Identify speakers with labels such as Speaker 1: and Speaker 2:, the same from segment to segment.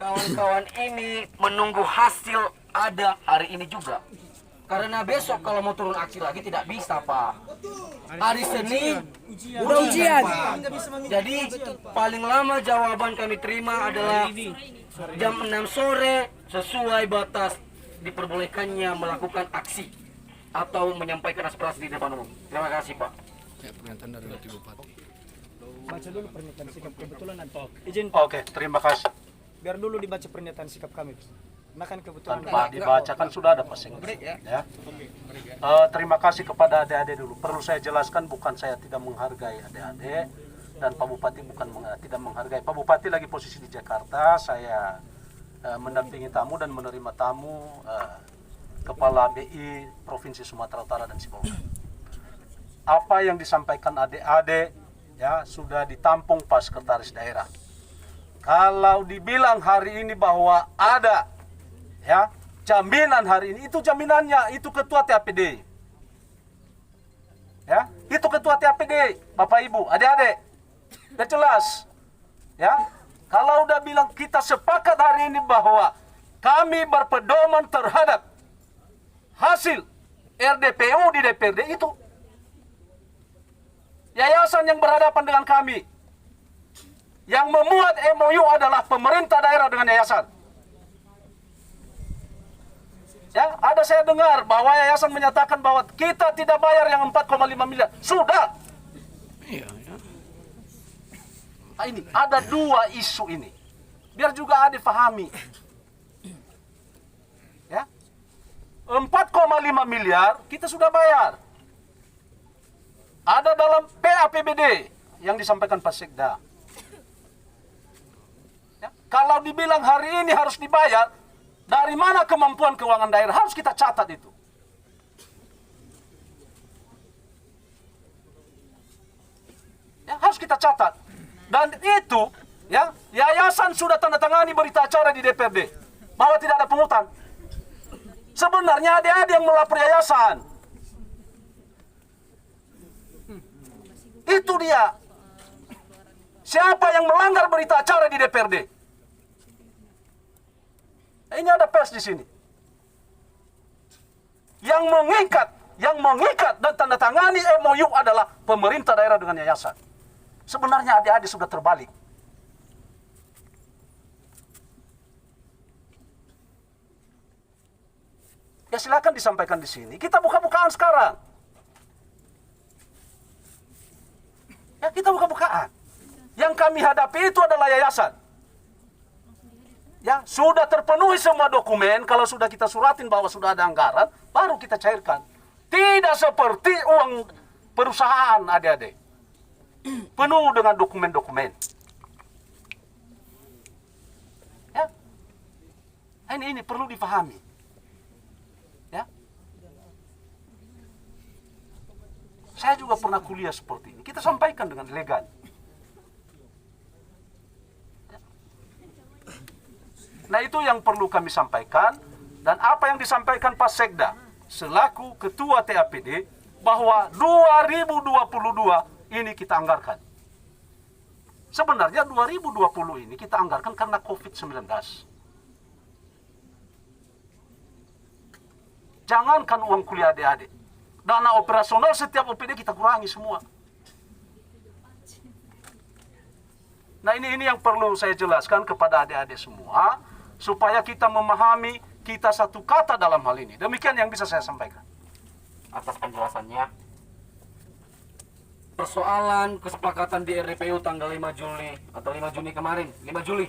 Speaker 1: kawan-kawan ini menunggu hasil ada hari ini juga. Karena besok kalau mau turun aksi lagi tidak bisa, Pak. Hari Senin udah ujian, Pak. Jadi paling lama jawaban kami terima adalah jam 6 sore sesuai batas diperbolehkannya melakukan aksi atau menyampaikan aspirasi di depan umum. Terima kasih, Pak.
Speaker 2: Ya, pernyataan dari Wakil Bupati.
Speaker 3: Baca dulu pernyataan sikap kebetulan nanti. Izin Pak.
Speaker 4: Oke, terima kasih.
Speaker 3: Biar dulu dibaca pernyataan sikap kami. Nah kan kebetulan
Speaker 4: Tanpa dibacakan sudah ada passing. Ya. Terima kasih kepada adik-adik dulu. Perlu saya jelaskan, bukan saya tidak menghargai adik-adik dan Pak Bupati bukan tidak menghargai. Pak Bupati lagi posisi di Jakarta, saya mendampingi tamu dan menerima tamu Kepala BI Provinsi Sumatera Utara dan Sibolga. Apa yang disampaikan adik-adik ya sudah ditampung Pak Sekretaris Daerah. Kalau dibilang hari ini bahwa ada ya jaminan hari ini, itu jaminannya itu ketua TAPD. Ya, itu ketua TAPD, Bapak Ibu, adik-adik. Udah jelas. Ya. Kalau udah bilang kita sepakat hari ini bahwa kami berpedoman terhadap hasil RDPU di DPRD itu yayasan yang berhadapan dengan kami. Yang memuat MOU adalah pemerintah daerah dengan yayasan. Ya, ada saya dengar bahwa yayasan menyatakan bahwa kita tidak bayar yang 4,5 miliar. Sudah.
Speaker 2: Iya, ya.
Speaker 4: Nah, ini ada dua isu ini. Biar juga ada pahami. Ya. 4,5 miliar kita sudah bayar. Ada dalam PAPBD yang disampaikan Pak Sekda. Ya. Kalau dibilang hari ini harus dibayar, dari mana kemampuan keuangan daerah? Harus kita catat itu. Ya, harus kita catat. Dan itu, ya, yayasan sudah tanda tangani berita acara di DPRD bahwa tidak ada pungutan. Sebenarnya ada yang melapor yayasan. Itu dia. Siapa yang melanggar berita acara di DPRD? Ini ada pers di sini. Yang mengikat dan tanda tangani MOU adalah pemerintah daerah dengan yayasan. Sebenarnya adik-adik sudah terbalik. Ya silakan disampaikan di sini. Kita buka-bukaan sekarang. Ya kita buka-bukaan. Yang kami hadapi itu adalah yayasan. Ya, sudah terpenuhi semua dokumen, kalau sudah kita suratin bahwa sudah ada anggaran, baru kita cairkan. Tidak seperti uang perusahaan, adik-adik. Penuh dengan dokumen-dokumen. Ya. Ini perlu dipahami. Ya. Saya juga pernah kuliah seperti ini. Kita sampaikan dengan elegan. Nah itu yang perlu kami sampaikan, dan apa yang disampaikan Pak Sekda selaku Ketua TAPD bahwa 2022 ini kita anggarkan. Sebenarnya 2020 ini kita anggarkan karena COVID-19. Jangankan uang kuliah adik-adik, dana operasional setiap OPD kita kurangi semua. Nah ini yang perlu saya jelaskan kepada adik-adik semua, supaya kita memahami kita satu kata dalam hal ini. Demikian yang bisa saya sampaikan.
Speaker 1: Atas penjelasannya. Persoalan kesepakatan di RDPU tanggal 5 Juli atau 5 Juni kemarin, 5 Juli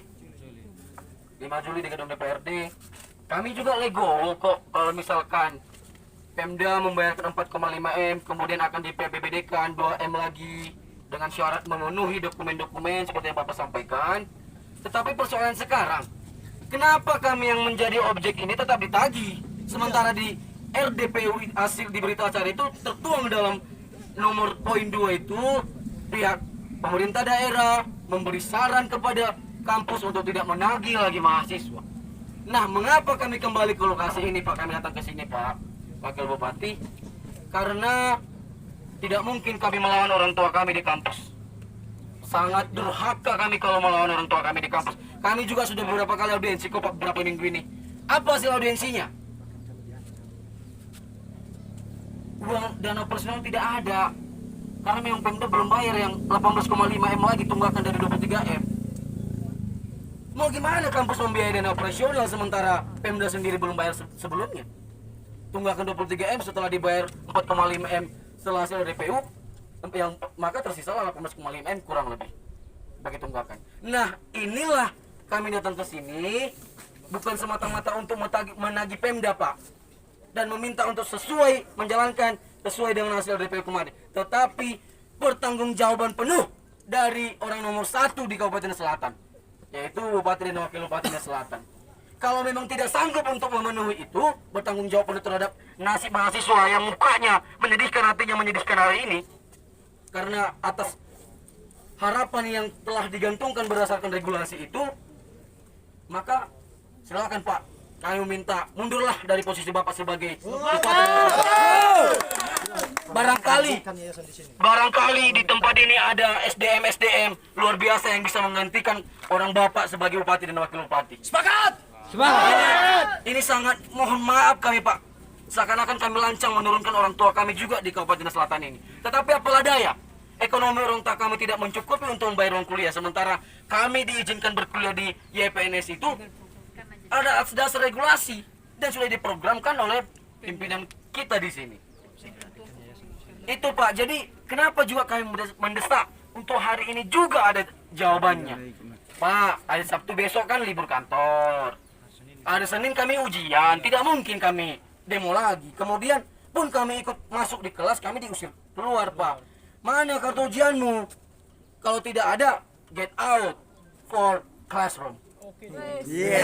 Speaker 1: di gedung DPRD. Kami juga legowo kok kalau misalkan Pemda membayarkan 4,5 M, kemudian akan di PBBD-kan 2 M lagi dengan syarat memenuhi dokumen-dokumen seperti yang Bapak sampaikan. Tetapi persoalan sekarang, kenapa kami yang menjadi objek ini tetap ditagih? Sementara di RDPU hasil di berita acara itu tertuang dalam nomor poin 2 itu pihak pemerintah daerah memberi saran kepada kampus untuk tidak menagih lagi mahasiswa. Nah, mengapa kami kembali ke lokasi ini, Pak? Kami datang ke sini, Pak, Wakil Bupati, karena tidak mungkin kami melawan orang tua kami di kampus. Sangat durhaka kami kalau melawan orang tua kami di kampus. Kami juga sudah beberapa kali audiensi kok Pak, beberapa minggu ini. Apa hasil audiensinya? Uang dana operasional tidak ada. Karena memang Pemda belum bayar yang 18,5 M lagi tunggakan dari 23 M. Mau gimana kampus membiayai dana operasional sementara Pemda sendiri belum bayar sebelumnya? Tunggakan 23 M setelah dibayar 4,5 M setelah hasil RPU, yang maka tersisa 18,5 M kurang lebih bagi tunggakan. Nah, inilah kami datang ke sini bukan semata-mata untuk menagih Pemda, Pak, dan meminta untuk menjalankan sesuai dengan hasil RPU kemarin, tetapi pertanggungjawaban penuh dari orang nomor 1 di Kabupaten Selatan, yaitu Bupati dan Wakil Bupati Selatan. Kalau memang tidak sanggup untuk memenuhi itu, bertanggung jawab penuh terhadap nasib mahasiswa yang mukanya menyedihkan, hatinya menyedihkan hari ini, karena atas harapan yang telah digantungkan berdasarkan regulasi itu, maka silakan Pak, kami minta mundurlah dari posisi Bapak sebagai Bupati. Barangkali di tempat ini ada SDM luar biasa yang bisa menggantikan orang Bapak sebagai Bupati dan Wakil Bupati. Sepakat! Ini sangat mohon maaf kami Pak, seakan-akan kami lancang menurunkan orang tua kami juga di Kabupaten Selatan ini. Tetapi apalah daya, ekonomi orang tua kami tidak mencukupi untuk membayar uang kuliah, sementara kami diizinkan berkuliah di YPNS itu ada atas dasar regulasi dan sudah diprogramkan oleh pimpinan kita di sini. Itu Pak, jadi kenapa juga kami mendesak untuk hari ini juga ada jawabannya. Pak, hari Sabtu besok kan libur kantor, hari Senin kami ujian, tidak mungkin kami demo lagi. Kemudian pun kami ikut masuk di kelas, kami diusir keluar Pak. Mana kartu ujianmu? Kalau tidak ada, get out for classroom. Ini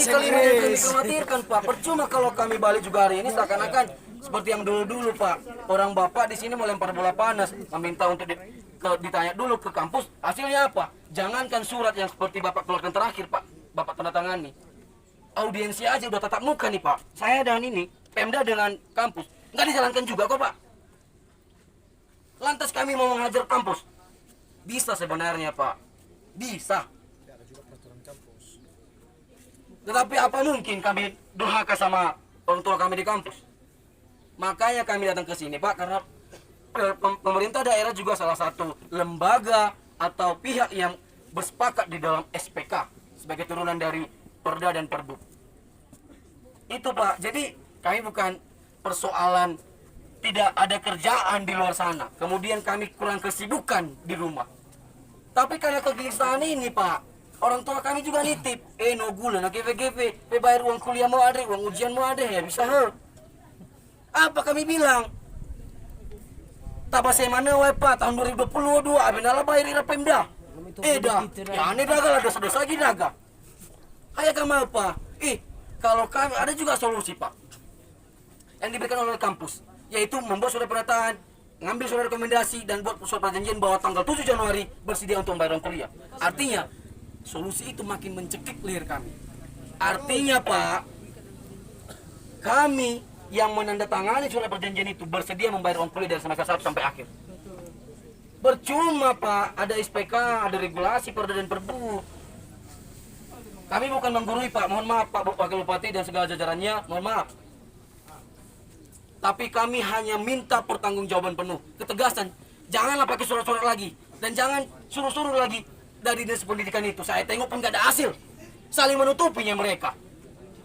Speaker 1: kalimat yang kami khawatirkan Pak. Percuma kalau kami balik juga hari ini seakan-akan seperti yang dulu-dulu Pak. Orang Bapak di sini melempar bola panas, meminta untuk ditanya dulu ke kampus, hasilnya apa? Jangankan surat yang seperti Bapak keluarkan terakhir Pak, Bapak tanda tangani, audiensi aja udah tatap muka nih Pak. Saya dan ini Pemda dengan kampus nggak dijalankan juga kok Pak. Lantas kami mau mengajar kampus, bisa sebenarnya Pak, bisa. Tetapi apa mungkin kami durhaka sama orang tua kami di kampus? Makanya kami datang ke sini Pak, karena pemerintah daerah juga salah satu lembaga atau pihak yang bersepakat di dalam SPK sebagai turunan dari Perda dan Perbuk. Itu Pak, jadi kami bukan persoalan tidak ada kerjaan di luar sana, kemudian kami kurang kesibukan di rumah. Tapi karena kegelisahan ini Pak, orang tua kami juga nitip, no gula, no GV, bayar uang kuliah mau ada, uang ujian mau ada ya bisa Apa kami bilang? Tabas mana Pak tahun 2022 abinala bayar ira Pemda. Dah, ya aneh daga lah dosa-dosa lagi daga. Kayak kamu apa? Kalau kami ada juga solusi Pak yang diberikan oleh kampus, yaitu membuat surat pernyataan, ngambil surat rekomendasi dan buat surat perjanjian bahwa tanggal 7 Januari bersedia untuk membayar kuliah. Artinya solusi itu makin mencekik leher kami. Artinya Pak, kami yang menandatangani surat perjanjian itu bersedia membayar uang kuliah dari semester 1 sampai akhir. Percuma Pak, ada SPK, ada regulasi, Perda dan Perbu. Kami bukan menggurui Pak, mohon maaf Pak Wakil Bupati dan segala jajarannya, mohon maaf. Tapi kami hanya minta pertanggungjawaban penuh, ketegasan. Janganlah pakai surat-surat lagi, dan jangan suruh-suruh lagi dari dinas pendidikan itu. Saya tengok pun gak ada hasil. Saling menutupinya mereka.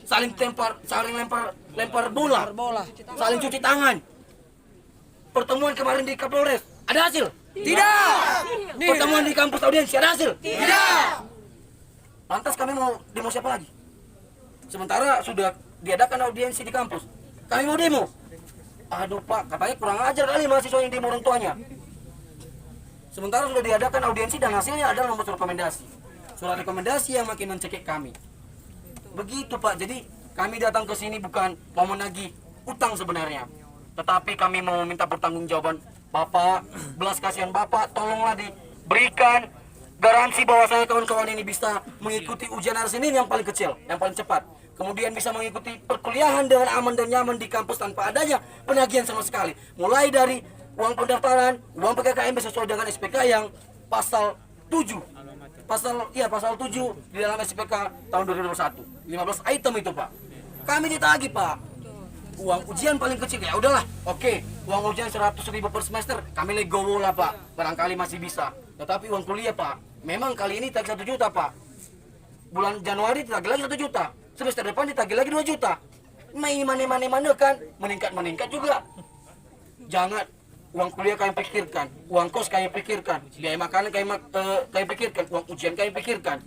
Speaker 1: Saling lempar bola, saling cuci tangan. Pertemuan kemarin di Kapolres, ada hasil? Tidak. Pertemuan di kampus audiensi, ada hasil? Tidak. Lantas kami mau demo siapa lagi? Sementara sudah diadakan audiensi di kampus, kami mau demo. Aduh Pak, katanya kurang ajar kali mahasiswa yang demo orang tuanya. Sementara sudah diadakan audiensi dan hasilnya adalah nomor rekomendasi. Surat rekomendasi yang makin mencekik kami. Begitu Pak, jadi kami datang ke sini bukan mau menagih utang sebenarnya, tetapi kami mau meminta pertanggungjawaban Bapak, belas kasihan Bapak, tolonglah diberikan garansi bahwa saya kawan-kawan ini bisa mengikuti ujian hari Senin yang paling kecil, yang paling cepat. Kemudian bisa mengikuti perkuliahan dengan aman dan nyaman di kampus tanpa adanya penagihan sama sekali. Mulai dari uang pendaftaran, uang PKKMB sesuai dengan SPK yang pasal 7. Pasal 7 di dalam SPK tahun 2021. 15 item itu, Pak. Kami ditagih, Pak. Uang ujian paling kecil ya udahlah. Oke, uang ujian 100.000 per semester, kami legowo lah, Pak. Barangkali masih bisa. Tetapi uang kuliah, Pak, memang kali ini tagih 1 juta, Pak. Bulan Januari ditagih lagi 1 juta. Semester depan ditagih lagi 2 juta. Main mana kan meningkat juga. Jangan uang kuliah kalian pikirkan, uang kos kalian pikirkan, biaya makanan kalian pikirkan, uang ujian kalian pikirkan.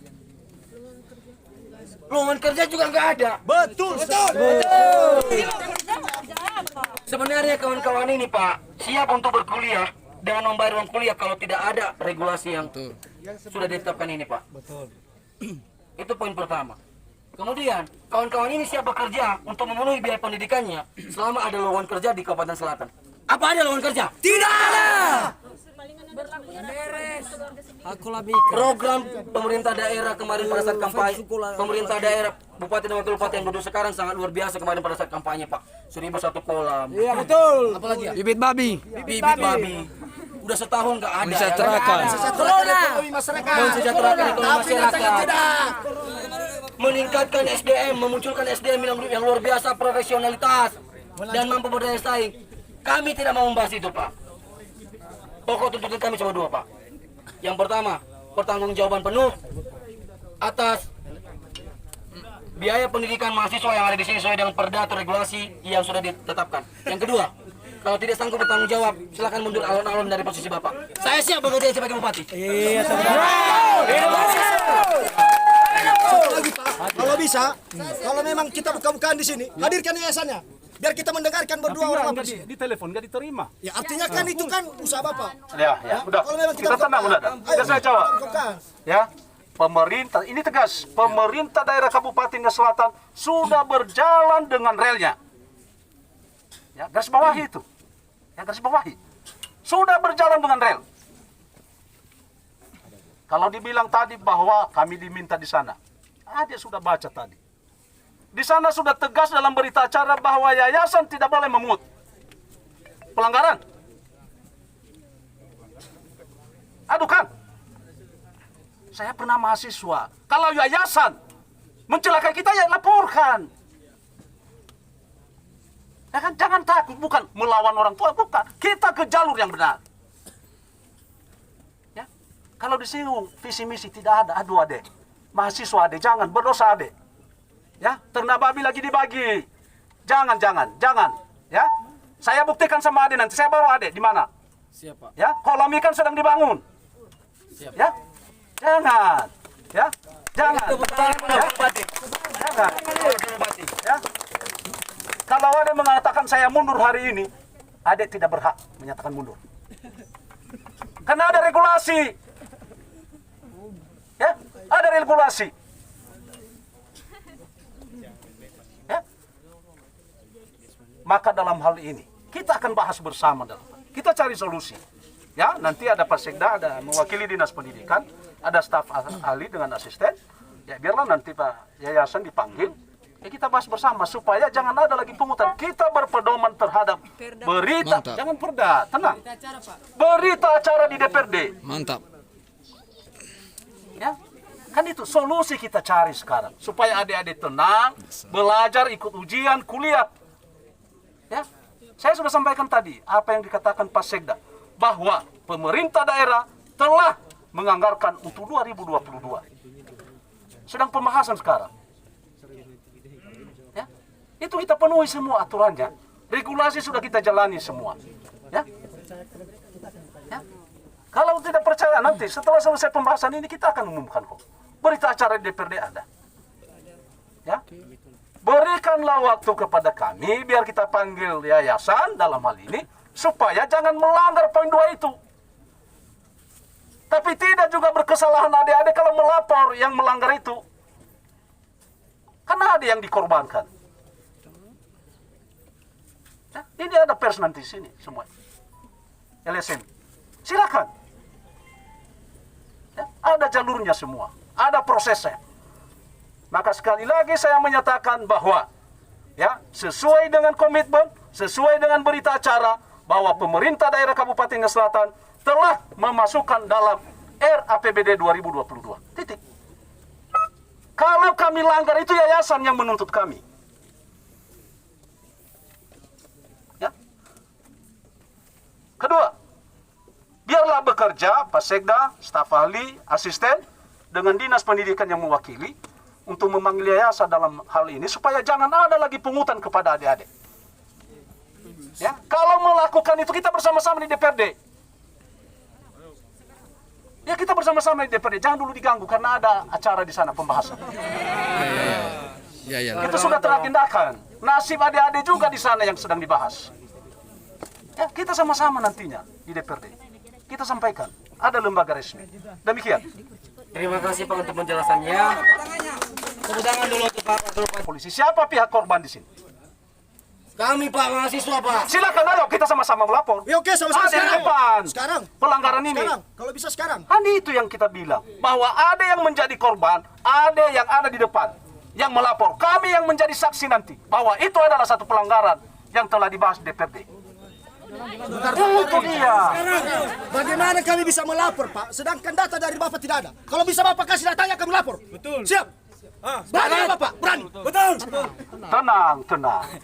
Speaker 1: Lowongan kerja juga nggak ada.
Speaker 3: Betul.
Speaker 1: Sebenarnya kawan-kawan ini, Pak, siap untuk berkuliah dengan membayar uang kuliah kalau tidak ada regulasi yang sudah ditetapkan ini, Pak.
Speaker 3: Betul.
Speaker 1: Itu poin pertama. Kemudian, kawan-kawan ini siap bekerja untuk memenuhi biaya pendidikannya selama ada lowongan kerja di Kabupaten Selatan. Apa ada lowongan kerja? Tidak ada! Program pemerintah daerah kemarin pada saat kampanye, pemerintah daerah Bupati dan Wakil Bupati yang duduk sekarang sangat luar biasa kemarin pada saat kampanye, Pak. 1.001 kolam.
Speaker 3: Iya, betul.
Speaker 1: Apalagi ya?
Speaker 2: Bibit babi.
Speaker 1: Bibit babi. Udah setahun nggak ada.
Speaker 2: Mensejahterakan.
Speaker 1: Mensejahterakan ekonomi masyarakat. Meningkatkan SDM, memunculkan SDM yang luar biasa, profesionalitas dan mampu berdaya saing. Kami tidak mau membahas itu, Pak. Pokok tuntutan kami cuma 2, Pak. Yang pertama, pertanggungjawaban penuh atas biaya pendidikan mahasiswa yang ada di sini sesuai dengan perda atau regulasi yang sudah ditetapkan. Yang kedua, kalau tidak sanggup bertanggung jawab, silakan mundur alon-alon dari posisi Bapak. Saya siap bekerja sebagai bupati.
Speaker 3: Iya, kalau bisa, kalau memang kita buka-bukaan di sini, hadirkan yayasannya. Biar kita mendengarkan berdua orang apa sih.
Speaker 4: Di telepon nggak diterima.
Speaker 3: Ya artinya kan itu kan usaha Bapak.
Speaker 4: Ya, udah.
Speaker 3: Kalau memang
Speaker 4: Kita tenang, udah. Sudah saya jawab.
Speaker 3: buka-bukaan.
Speaker 4: Ya, pemerintah ini tegas. Pemerintah daerah Kabupaten Selatan sudah berjalan dengan relnya. Ya, garis bawahi itu. Ya, garis bawahi. Sudah berjalan dengan rel. Kalau dibilang tadi bahwa kami diminta di sana, dia sudah baca tadi. Di sana sudah tegas dalam berita acara bahwa yayasan tidak boleh memungut pelanggaran. Aduh kan, saya pernah mahasiswa. Kalau yayasan mencelakai kita ya laporkan. Ya kan, jangan takut, bukan melawan orang tua, bukan. Kita ke jalur yang benar. Ya, kalau disinggung visi misi tidak ada, aduh adek, mahasiswa adek, jangan berdosa adek. Ya, ternak babi lagi dibagi. Jangan. Ya, saya buktikan sama adek nanti. Saya bawa adek di mana?
Speaker 1: Siap, Pak.
Speaker 4: Ya, kolam ikan sedang dibangun.
Speaker 1: Siap.
Speaker 4: Ya, jangan. Ya, jangan. Ya, jangan. Ya. Kalau adek mengatakan saya mundur hari ini, adek tidak berhak menyatakan mundur. Karena ada regulasi. Ya, ada regulasi. Ya. Maka dalam hal ini kita akan bahas bersama kita cari solusi. Ya, nanti ada Pak Sekda, ada mewakili Dinas Pendidikan, ada staf ahli dengan asisten. Ya, biarlah nanti Pak Yayasan dipanggil. Ya, kita bahas bersama supaya jangan ada lagi pungutan. Kita berpedoman terhadap berita,
Speaker 2: Mantap.
Speaker 4: jangan perda, tenang. Berita acara di DPRD.
Speaker 2: Mantap.
Speaker 4: Ya, kan itu solusi kita cari sekarang supaya adik-adik tenang, belajar, ikut ujian, kuliah. Ya, saya sudah sampaikan tadi apa yang dikatakan Pak Sekda bahwa pemerintah daerah telah menganggarkan untuk 2022. Sedang pembahasan sekarang. Ya, itu kita penuhi semua aturannya. Regulasi sudah kita jalani semua. Ya. Ya. Kalau tidak percaya nanti setelah selesai pembahasan ini kita akan umumkan kok. Berita acara di DPRD ada. Ya. Berikanlah waktu kepada kami biar kita panggil yayasan dalam hal ini supaya jangan melanggar poin 2 itu. Tapi tidak juga berkesalahan adik-adik kalau melapor yang melanggar itu. Karena ada yang dikorbankan. Ya, ini ada pers nanti sini semua. LSM. Silakan. Ya, ada jalurnya semua. Ada prosesnya. Maka sekali lagi saya menyatakan bahwa ya, sesuai dengan komitmen, sesuai dengan berita acara, bahwa pemerintah daerah Kabupaten Selatan telah memasukkan dalam RAPBD 2022. Titik. Kalau kami langgar, itu yayasan yang menuntut kami. Ya. Kedua, biarlah bekerja Pak Sekda, staf ahli, asisten, dengan dinas pendidikan yang mewakili untuk memanggil yayasan dalam hal ini supaya jangan ada lagi pungutan kepada adik-adik. Ya, kalau melakukan itu kita bersama-sama di DPRD. Ya, kita bersama-sama di DPRD, jangan dulu diganggu karena ada acara di sana pembahasan.
Speaker 2: Ya.
Speaker 4: Itu sudah teragendakan. Nasib adik-adik juga di sana yang sedang dibahas. Ya, kita sama-sama nantinya di DPRD. Kita sampaikan, ada lembaga resmi. Demikian.
Speaker 1: Terima kasih Pak untuk penjelasannya. Tepuk tangan dulu untuk Pak.
Speaker 4: Polisi, siapa pihak korban di sini?
Speaker 1: Kami Pak, mahasiswa Pak.
Speaker 4: Silakan, ayo kita sama-sama melapor.
Speaker 3: Ya oke, sama-sama
Speaker 4: Ada
Speaker 3: sekarang.
Speaker 4: depan.
Speaker 3: Sekarang.
Speaker 4: Pelanggaran ini.
Speaker 3: Sekarang. Kalau bisa sekarang.
Speaker 4: Kan itu yang kita bilang, bahwa ada yang menjadi korban, ada yang ada di depan, yang melapor. Kami yang menjadi saksi nanti, bahwa itu adalah satu pelanggaran yang telah dibahas di DPRD. Itu dia.
Speaker 3: Bagaimana kami bisa melapor, Pak? Sedangkan data dari Bapak tidak ada. Kalau bisa Bapak kasih datanya, kami lapor. Betul. Siap. Berani nggak Bapak? Berani. Betul.
Speaker 4: Tenang.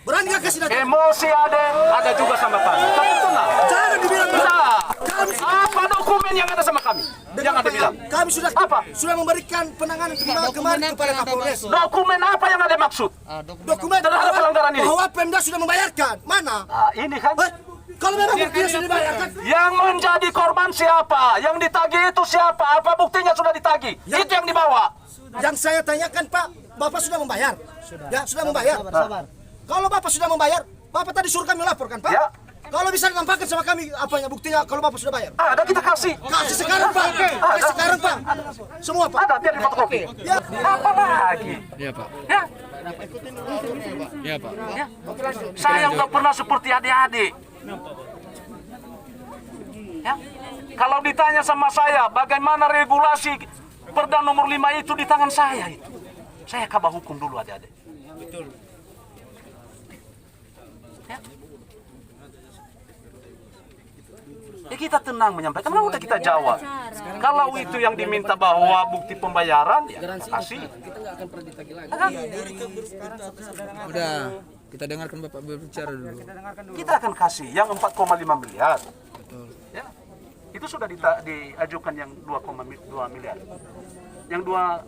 Speaker 3: Berani nggak kasih data?
Speaker 4: Emosi ada juga sama kami. Tapi tenang.
Speaker 3: Jangan dibilang.
Speaker 4: Nah,
Speaker 3: Kami,
Speaker 4: apa dokumen yang ada sama kami? Yang ada bilang.
Speaker 3: kami sudah
Speaker 4: Apa?
Speaker 3: memberikan penanganan kemarin kepada Kapolres.
Speaker 4: Dokumen apa yang ada maksud?
Speaker 3: Dokumen
Speaker 4: Terhadap pelanggaran ini.
Speaker 3: bahwa Pemda sudah membayarkan. Mana?
Speaker 4: Nah, ini kan.
Speaker 3: Kalau memang buktinya sudah dibayarkan,
Speaker 4: Yang menjadi korban siapa? Yang ditagih itu siapa? Apa buktinya sudah ditagih? Itu yang dibawa.
Speaker 3: yang saya tanyakan Pak, Bapak sudah membayar? Ya, sudah membayar. Kalau Bapak sudah membayar, Bapak tadi suruh kami laporkan Pak.
Speaker 4: Ya.
Speaker 3: Kalau bisa ditampakkan sama kami apanya buktinya kalau Bapak sudah bayar.
Speaker 4: Ada kita kasih.
Speaker 3: Kasih sekarang Pak. Kasih sekarang Pak. Semua Pak.
Speaker 4: Ada biar difotokopi.
Speaker 3: Ya.
Speaker 4: Apa lagi?
Speaker 2: Iya Pak.
Speaker 4: Ya.
Speaker 2: Iya Pak.
Speaker 4: Saya nggak pernah seperti adik-adik. Ya. Kalau ditanya sama saya, bagaimana regulasi Perda nomor 5 itu di tangan saya itu. Saya kabah hukum dulu adik-adik. Betul. Ya kita tenang menyampaikan, udah kita jawab. Kalau itu yang diminta bahwa bukti pembayaran, ya kita kasih.
Speaker 1: Kita nggak akan pernah ditagih lagi.
Speaker 2: Udah, kita dengarkan Bapak berbicara dulu.
Speaker 4: Kita akan kasih yang 4,5 miliar. Ya. Itu sudah diajukan yang 2,2 miliar. Yang dua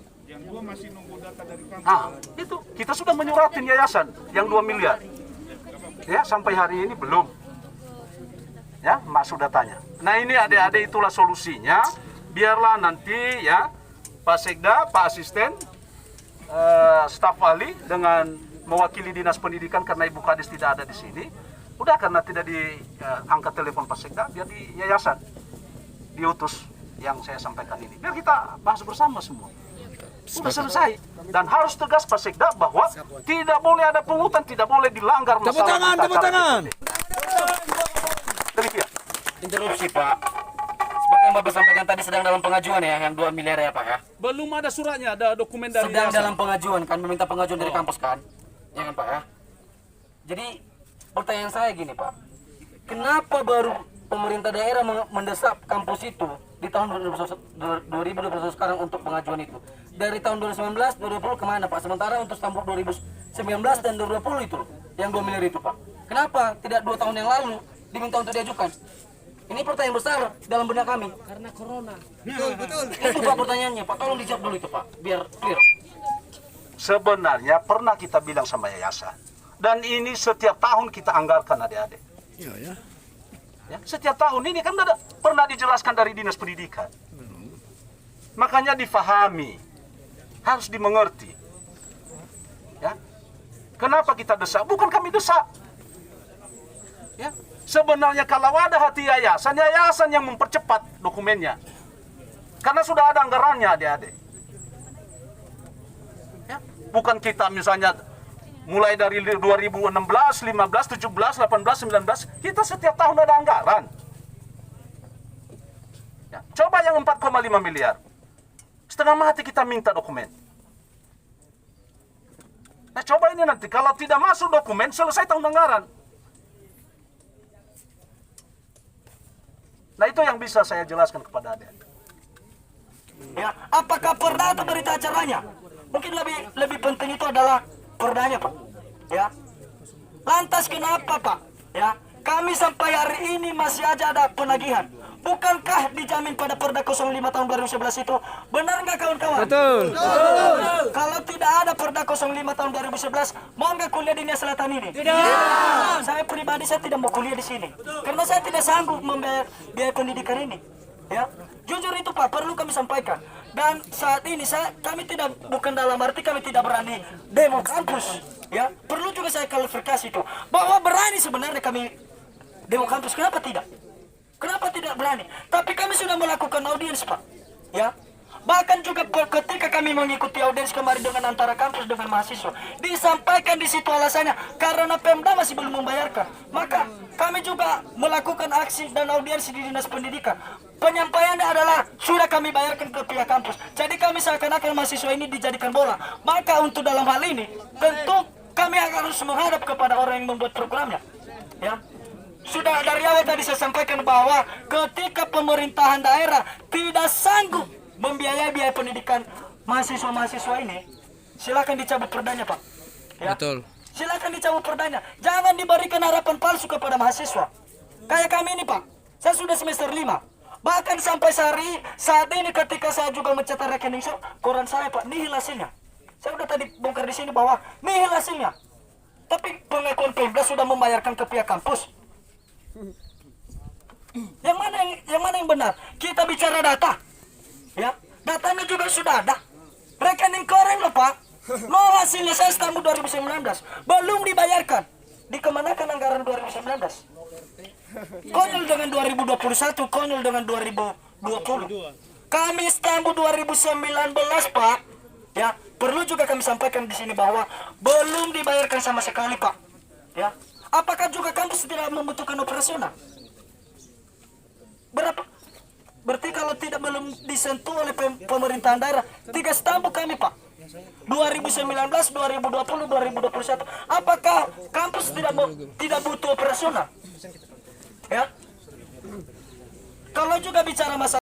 Speaker 4: masih nunggu data dari kampus. Itu kita sudah menyuratin yayasan yang 2 miliar. Ya, sampai hari ini belum. Ya, masuk datanya. Nah, ini adik-adik itulah solusinya. Biarlah nanti ya Pak Sekda, Pak Asisten, staf ahli dengan mewakili Dinas Pendidikan karena Ibu Kades tidak ada di sini. Udah, karena tidak diangkat telepon Pak Sekda, biar di yayasan diutus yang saya sampaikan ini. Biar kita bahas bersama semua. Sudah selesai. Dan harus tegas Pak Sekda bahwa tidak boleh ada pungutan, tidak boleh dilanggar masalah. Tepuk tangan. Demikian.
Speaker 1: Interupsi Pak. Seperti yang Bapak sampaikan tadi sedang dalam pengajuan ya, yang 2 miliar ya Pak ya.
Speaker 4: Belum ada suratnya, ada dokumen dari
Speaker 1: Sedang dalam pengajuan kan, meminta pengajuan dari kampus kan, ya kan Pak ya. Jadi pertanyaan saya gini Pak, kenapa baru pemerintah daerah mendesak kampus itu di tahun 2021 sekarang untuk pengajuan itu? Dari tahun 2019, 2020 kemana Pak? Sementara untuk stambuk 2019 dan 2020 itu, yang 2 miliar itu Pak. Kenapa tidak 2 tahun yang lalu diminta untuk diajukan? Ini pertanyaan besar dalam benak kami. Karena corona. Betul. Itu Pak pertanyaannya Pak, tolong dijawab dulu itu Pak, biar clear.
Speaker 4: Sebenarnya pernah kita bilang sama yayasan. Dan ini setiap tahun kita anggarkan adik-adik.
Speaker 2: Iya ya.
Speaker 4: Ya, setiap tahun ini kan pernah dijelaskan dari Dinas Pendidikan. Makanya difahami, harus dimengerti. Ya. Kenapa kita desak? Bukan kami desak. Ya. Sebenarnya kalau ada hati yayasan, yayasan yang mempercepat dokumennya. Karena sudah ada anggarannya adik-adik. Ya. Bukan kita misalnya mulai dari 2016, 15, 17, 18, 19, kita setiap tahun ada anggaran. Ya. Coba yang 4,5 miliar. Setengah mati kita minta dokumen. Nah coba ini nanti, kalau tidak masuk dokumen, selesai tahun anggaran. Nah itu yang bisa saya jelaskan kepada adik-adik.
Speaker 5: Ya, apakah perda atau berita acaranya? Mungkin lebih penting itu adalah perdanya, Pak. Ya. Lantas kenapa, Pak? Ya, kami sampai hari ini masih aja ada penagihan. Bukankah dijamin pada Perda 05 tahun 2011 itu? Benar nggak kawan-kawan?
Speaker 2: Betul.
Speaker 5: Kalau tidak ada Perda 05 tahun 2011, mau nggak kuliah di Nia Selatan ini? Tidak. Saya pribadi saya tidak mau kuliah di sini, karena saya tidak sanggup membayar biaya pendidikan ini. Ya, jujur itu Pak, perlu kami sampaikan. Dan saat ini kami tidak, bukan dalam arti kami tidak berani demo kampus. Ya, perlu juga saya klarifikasi itu bahwa berani sebenarnya kami demo kampus. Kenapa tidak? Kenapa tidak berani? Tapi kami sudah melakukan audiens, Pak. Ya. Bahkan juga ketika kami mengikuti audiens kemarin dengan antara kampus dengan mahasiswa, disampaikan di situ alasannya karena Pemda masih belum membayarkan. Maka kami juga melakukan aksi dan audiens di Dinas Pendidikan. Penyampaiannya adalah sudah kami bayarkan ke pihak kampus. Jadi kami seakan-akan mahasiswa ini dijadikan bola. Maka untuk dalam hal ini tentu kami harus menghadap kepada orang yang membuat programnya. Ya. Sudah dari awal tadi saya sampaikan bahwa ketika pemerintahan daerah tidak sanggup membiayai biaya pendidikan mahasiswa-mahasiswa ini, silakan dicabut perdanya, Pak. Ya.
Speaker 2: Betul.
Speaker 5: Silakan dicabut perdanya. Jangan diberikan harapan palsu kepada mahasiswa. Kayak kami ini, Pak. Saya sudah semester 5. Bahkan sampai saat ini ketika saya juga mencetak rekening koran saya, Pak, nihil hasilnya. Saya udah tadi bongkar di sini bahwa nihil hasilnya. Tapi pengakuan Pemda sudah membayarkan ke pihak kampus. Yang mana yang benar? Kita bicara data. Ya, datanya juga sudah ada. Rekening koran loh, Pak. Mau hasilnya saya tahun 2019 belum dibayarkan. Dikemanakan anggaran 2019? Konyol dengan 2021, konyol dengan 2020. Kami tahun 2019, Pak. Ya, perlu juga kami sampaikan di sini bahwa belum dibayarkan sama sekali, Pak. Ya. Apakah juga kampus tidak membutuhkan operasional? Berapa? Berarti kalau belum disentuh oleh pemerintahan daerah, 3 tahun kami, Pak. 2019, 2020, 2021. Apakah kampus tidak butuh operasional? Ya. Kalau juga bicara masalah